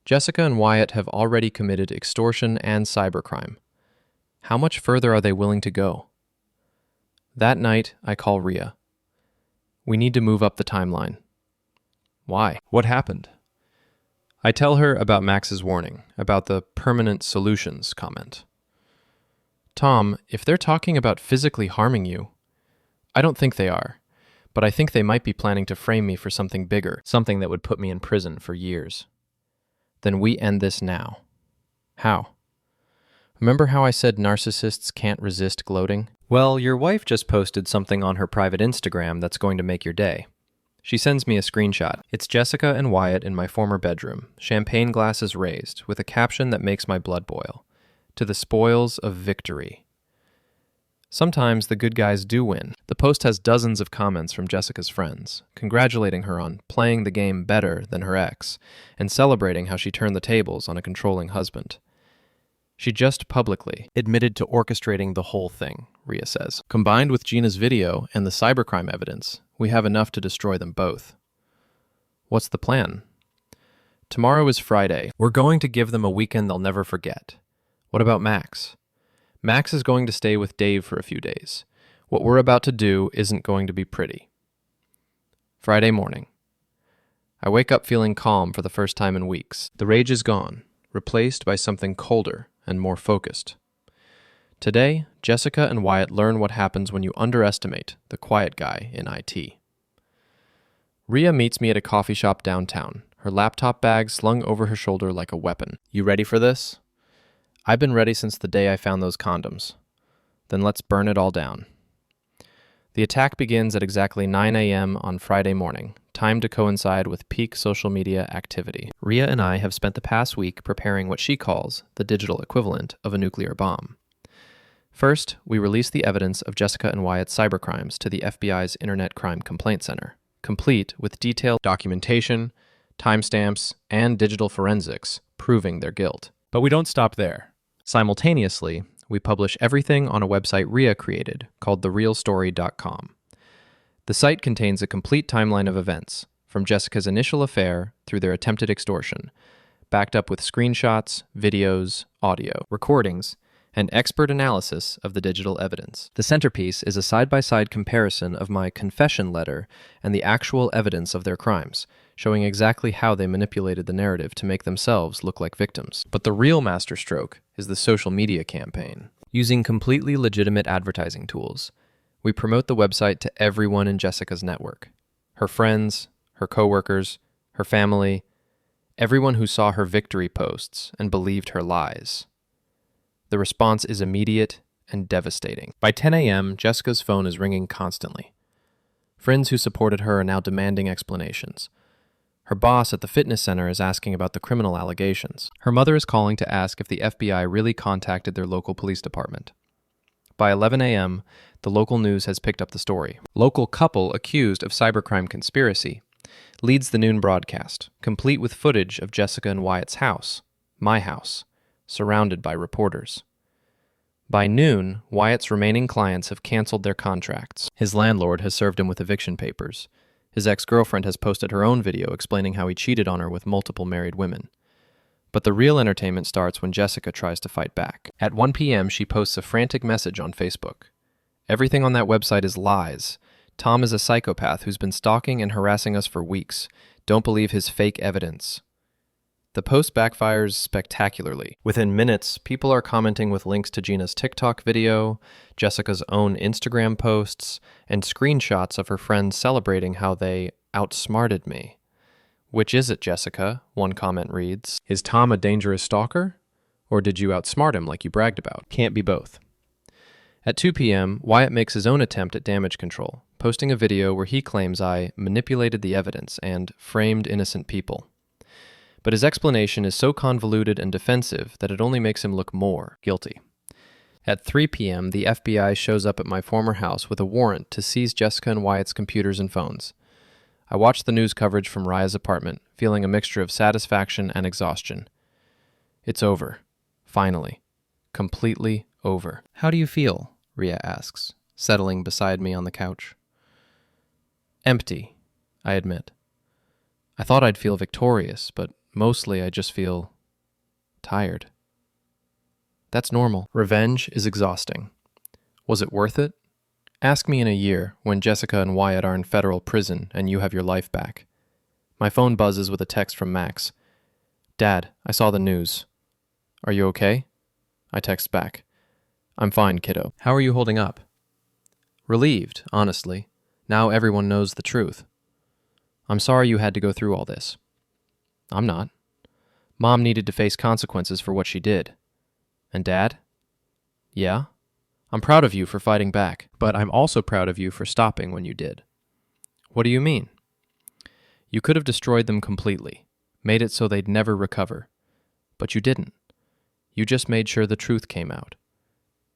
Jessica and Wyatt have already committed extortion and cybercrime. How much further are they willing to go? That night, I call Rhea. We need to move up the timeline. Why? What happened? I tell her about Max's warning, about the permanent solutions comment. Tom, if they're talking about physically harming you, I don't think they are, but I think they might be planning to frame me for something bigger, something that would put me in prison for years. Then we end this now. How? Remember how I said narcissists can't resist gloating? Well, your wife just posted something on her private Instagram that's going to make your day. She sends me a screenshot. It's Jessica and Wyatt in my former bedroom, champagne glasses raised, with a caption that makes my blood boil. To the spoils of victory. Sometimes the good guys do win. The post has dozens of comments from Jessica's friends, congratulating her on playing the game better than her ex, and celebrating how she turned the tables on a controlling husband. She just publicly admitted to orchestrating the whole thing, Rhea says. Combined with Gina's video and the cybercrime evidence, we have enough to destroy them both. What's the plan? Tomorrow is Friday. We're going to give them a weekend they'll never forget. What about Max? Max is going to stay with Dave for a few days. What we're about to do isn't going to be pretty. Friday morning. I wake up feeling calm for the first time in weeks. The rage is gone, replaced by something colder and more focused. Today, Jessica and Wyatt learn what happens when you underestimate the quiet guy in IT. Rhea meets me at a coffee shop downtown, her laptop bag slung over her shoulder like a weapon. You ready for this? I've been ready since the day I found those condoms. Then let's burn it all down. The attack begins at exactly 9 a.m. on Friday morning, timed to coincide with peak social media activity. Rhea and I have spent the past week preparing what she calls the digital equivalent of a nuclear bomb. First, we released the evidence of Jessica and Wyatt's cybercrimes to the FBI's Internet Crime Complaint Center, complete with detailed documentation, timestamps, and digital forensics proving their guilt. But we don't stop there. Simultaneously, we publish everything on a website Rhea created called therealstory.com. The site contains a complete timeline of events, from Jessica's initial affair through their attempted extortion, backed up with screenshots, videos, audio, recordings, and expert analysis of the digital evidence. The centerpiece is a side-by-side comparison of my confession letter and the actual evidence of their crimes, showing exactly how they manipulated the narrative to make themselves look like victims. But the real masterstroke is the social media campaign. Using completely legitimate advertising tools, we promote the website to everyone in Jessica's network. Her friends, her coworkers, her family, everyone who saw her victory posts and believed her lies. The response is immediate and devastating. By 10 a.m., Jessica's phone is ringing constantly. Friends who supported her are now demanding explanations. Her boss at the fitness center is asking about the criminal allegations. Her mother is calling to ask if the FBI really contacted their local police department. By 11 a.m., the local news has picked up the story. Local couple accused of cybercrime conspiracy leads the noon broadcast, complete with footage of Jessica and Wyatt's house, my house, surrounded by reporters. By noon, Wyatt's remaining clients have canceled their contracts. His landlord has served him with eviction papers. His ex-girlfriend has posted her own video explaining how he cheated on her with multiple married women. But the real entertainment starts when Jessica tries to fight back. At 1 p.m., she posts a frantic message on Facebook. Everything on that website is lies. Tom is a psychopath who's been stalking and harassing us for weeks. Don't believe his fake evidence. The post backfires spectacularly. Within minutes, people are commenting with links to Gina's TikTok video, Jessica's own Instagram posts, and screenshots of her friends celebrating how they outsmarted me. Which is it, Jessica? One comment reads. Is Tom a dangerous stalker? Or did you outsmart him like you bragged about? Can't be both. At 2 p.m., Wyatt makes his own attempt at damage control, posting a video where he claims I manipulated the evidence and framed innocent people. But his explanation is so convoluted and defensive that it only makes him look more guilty. At 3 p.m., the FBI shows up at my former house with a warrant to seize Jessica and Wyatt's computers and phones. I watch the news coverage from Raya's apartment, feeling a mixture of satisfaction and exhaustion. It's over. Finally. Completely over. How do you feel? Rhea asks, settling beside me on the couch. Empty, I admit. I thought I'd feel victorious, but mostly I just feel tired. That's normal. Revenge is exhausting. Was it worth it? Ask me in a year when Jessica and Wyatt are in federal prison and you have your life back. My phone buzzes with a text from Max. Dad, I saw the news. Are you okay? I text back. I'm fine, kiddo. How are you holding up? Relieved, honestly. Now everyone knows the truth. I'm sorry you had to go through all this. I'm not. Mom needed to face consequences for what she did. And Dad? Yeah? I'm proud of you for fighting back, but I'm also proud of you for stopping when you did. What do you mean? You could have destroyed them completely, made it so they'd never recover. But you didn't. You just made sure the truth came out.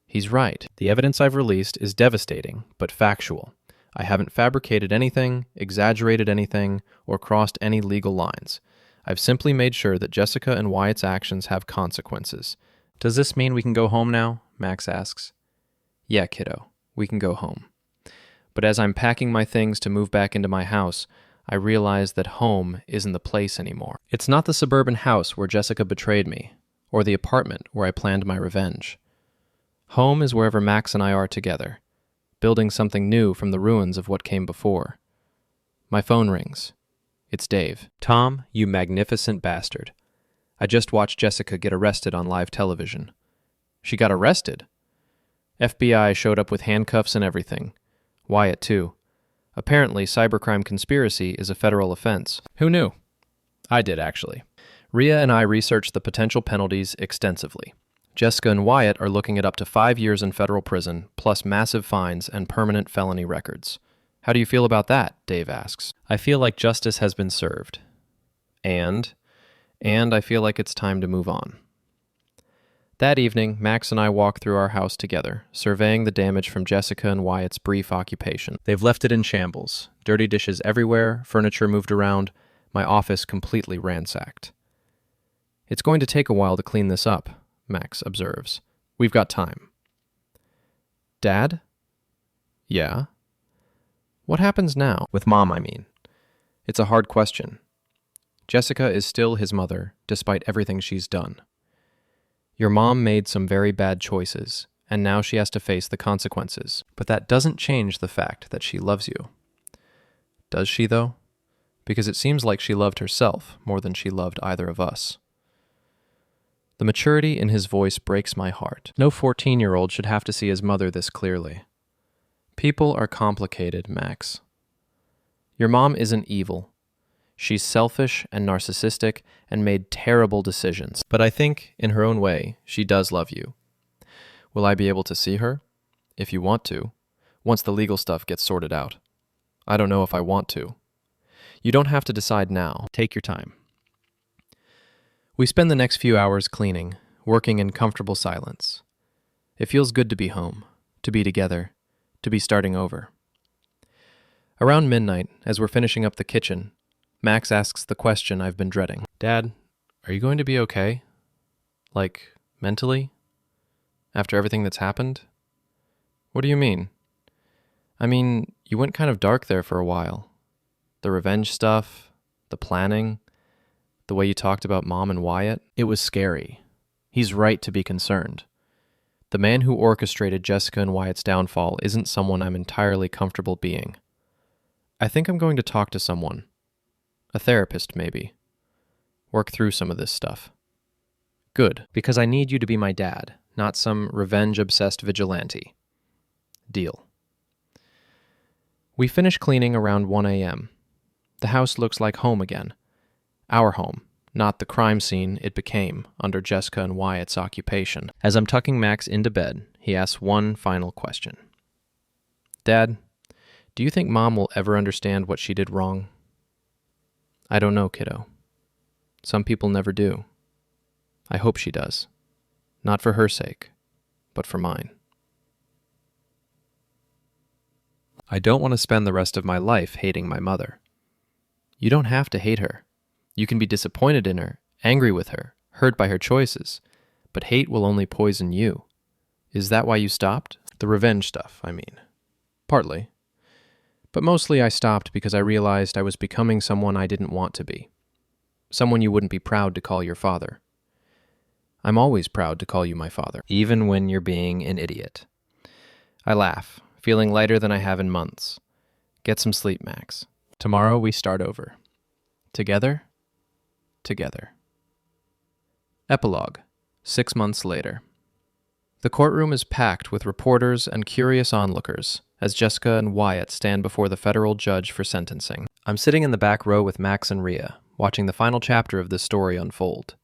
He's right. The evidence I've released is devastating, but factual. I haven't fabricated anything, exaggerated anything, or crossed any legal lines. I've simply made sure that Jessica and Wyatt's actions have consequences. Does this mean we can go home now? Max asks. Yeah, kiddo, we can go home. But as I'm packing my things to move back into my house, I realize that home isn't the place anymore. It's not the suburban house where Jessica betrayed me, or the apartment where I planned my revenge. Home is wherever Max and I are together, building something new from the ruins of what came before. My phone rings. It's Dave. Tom, you magnificent bastard. I just watched Jessica get arrested on live television. She got arrested? FBI showed up with handcuffs and everything. Wyatt, too. Apparently, cybercrime conspiracy is a federal offense. Who knew? I did, actually. Rhea and I researched the potential penalties extensively. Jessica and Wyatt are looking at up to 5 years in federal prison, plus massive fines and permanent felony records. How do you feel about that? Dave asks. I feel like justice has been served. And I feel like it's time to move on. That evening, Max and I walk through our house together, surveying the damage from Jessica and Wyatt's brief occupation. They've left it in shambles. Dirty dishes everywhere, furniture moved around, my office completely ransacked. It's going to take a while to clean this up, Max observes. We've got time. Dad? Yeah? What happens now? With Mom, I mean. It's a hard question. Jessica is still his mother, despite everything she's done. Your mom made some very bad choices, and now she has to face the consequences. But that doesn't change the fact that she loves you. Does she, though? Because it seems like she loved herself more than she loved either of us. The maturity in his voice breaks my heart. No 14-year-old should have to see his mother this clearly. People are complicated, Max. Your mom isn't evil. She's selfish and narcissistic and made terrible decisions. But I think, in her own way, she does love you. Will I be able to see her? If you want to, once the legal stuff gets sorted out. I don't know if I want to. You don't have to decide now. Take your time. We spend the next few hours cleaning, working in comfortable silence. It feels good to be home, to be together, to be starting over. Around midnight, as we're finishing up the kitchen, Max asks the question I've been dreading. Dad, are you going to be okay? Like, mentally? After everything that's happened? What do you mean? I mean, you went kind of dark there for a while. The revenge stuff, the planning, the way you talked about Mom and Wyatt. It was scary. He's right to be concerned. The man who orchestrated Jessica and Wyatt's downfall isn't someone I'm entirely comfortable being. I think I'm going to talk to someone. A therapist, maybe. Work through some of this stuff. Good, because I need you to be my dad, not some revenge-obsessed vigilante. Deal. We finish cleaning around 1 a.m. The house looks like home again. Our home, not the crime scene it became under Jessica and Wyatt's occupation. As I'm tucking Max into bed, he asks one final question. Dad, do you think Mom will ever understand what she did wrong? I don't know, kiddo. Some people never do. I hope she does. Not for her sake, but for mine. I don't want to spend the rest of my life hating my mother. You don't have to hate her. You can be disappointed in her, angry with her, hurt by her choices, but hate will only poison you. Is that why you stopped? The revenge stuff, I mean. Partly. But mostly I stopped because I realized I was becoming someone I didn't want to be. Someone you wouldn't be proud to call your father. I'm always proud to call you my father, even when you're being an idiot. I laugh, feeling lighter than I have in months. Get some sleep, Max. Tomorrow we start over. Together. Epilogue, 6 months later. The courtroom is packed with reporters and curious onlookers as Jessica and Wyatt stand before the federal judge for sentencing. I'm sitting in the back row with Max and Rhea, watching the final chapter of this story unfold.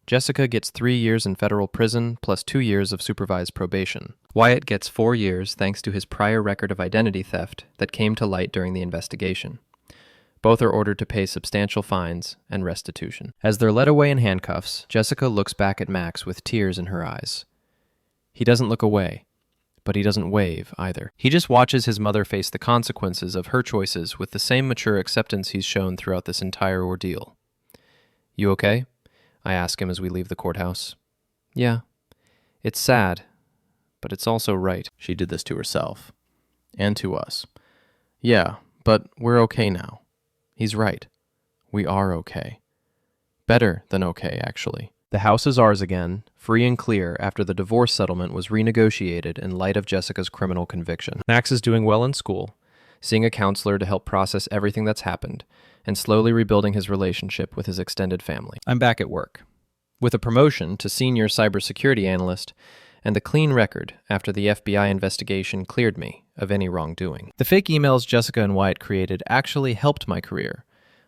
Jessica gets 3 years in federal prison plus 2 years of supervised probation. Wyatt gets 4 years thanks to his prior record of identity theft that came to light during the investigation. Both are ordered to pay substantial fines and restitution. As they're led away in handcuffs, Jessica looks back at Max with tears in her eyes. He doesn't look away, but he doesn't wave either. He just watches his mother face the consequences of her choices with the same mature acceptance he's shown throughout this entire ordeal. You okay? I ask him as we leave the courthouse. Yeah. It's sad, but it's also right. She did this to herself. And to us. Yeah, but we're okay now. He's right. We are okay. Better than okay, actually. The house is ours again, free and clear after the divorce settlement was renegotiated in light of Jessica's criminal conviction. Max is doing well in school, seeing a counselor to help process everything that's happened, and slowly rebuilding his relationship with his extended family. I'm back at work, with a promotion to senior cybersecurity analyst and a clean record after the FBI investigation cleared me of any wrongdoing. The fake emails Jessica and Wyatt created actually helped my career.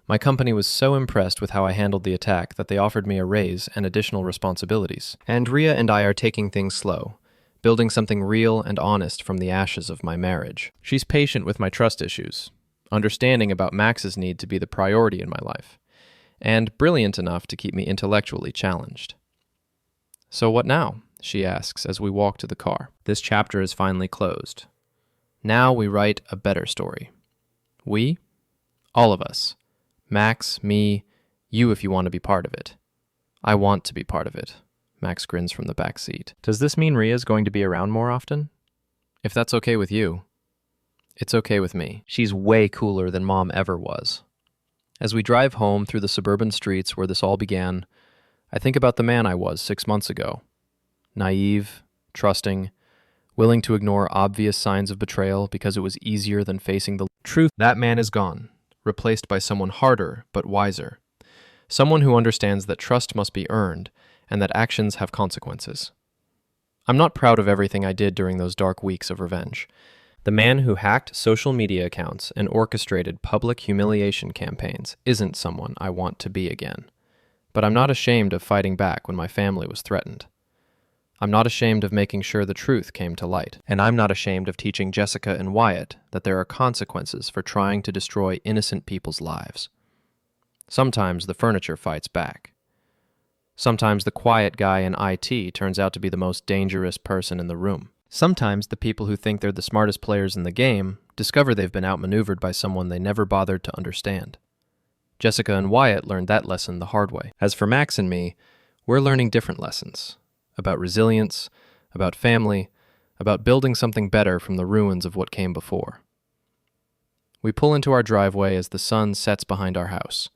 My company was so impressed with how I handled the attack that they offered me a raise and additional responsibilities. And Rhea and I are taking things slow, building something real and honest from the ashes of my marriage. She's patient with my trust issues, understanding about Max's need to be the priority in my life, and brilliant enough to keep me intellectually challenged. So what now? She asks as we walk to the car. This chapter is finally closed. Now we write a better story. We? All of us. Max, me, you if you want to be part of it. I want to be part of it. Max grins from the back seat. Does this mean Rhea's going to be around more often? If that's okay with you, it's okay with me. She's way cooler than Mom ever was. As we drive home through the suburban streets where this all began, I think about the man I was 6 months ago. Naive, trusting, willing to ignore obvious signs of betrayal because it was easier than facing the truth. That man is gone, replaced by someone harder but wiser. Someone who understands that trust must be earned and that actions have consequences. I'm not proud of everything I did during those dark weeks of revenge. The man who hacked social media accounts and orchestrated public humiliation campaigns isn't someone I want to be again. But I'm not ashamed of fighting back when my family was threatened. I'm not ashamed of making sure the truth came to light. And I'm not ashamed of teaching Jessica and Wyatt that there are consequences for trying to destroy innocent people's lives. Sometimes the furniture fights back. Sometimes the quiet guy in IT turns out to be the most dangerous person in the room. Sometimes the people who think they're the smartest players in the game discover they've been outmaneuvered by someone they never bothered to understand. Jessica and Wyatt learned that lesson the hard way. As for Max and me, we're learning different lessons. About resilience, about family, about building something better from the ruins of what came before. We pull into our driveway as the sun sets behind our house.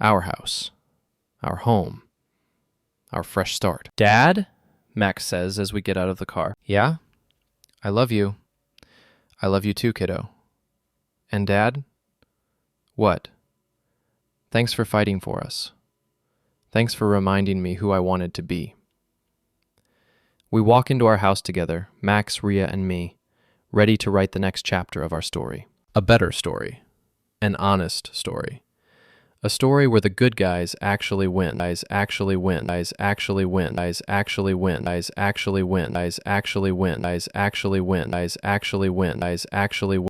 Our house. Our home. Our fresh start. Dad? Max says as we get out of the car. Yeah? I love you. I love you too, kiddo. And Dad? What? Thanks for fighting for us. Thanks for reminding me who I wanted to be. We walk into our house together, Max, Rhea, and me, ready to write the next chapter of our story. A better story. An honest story. A story where the good guys actually win. Guys actually win. Guys actually win. Guys actually win. Guys actually win. Guys actually win. Guys actually win. Guys actually win. Guys actually win.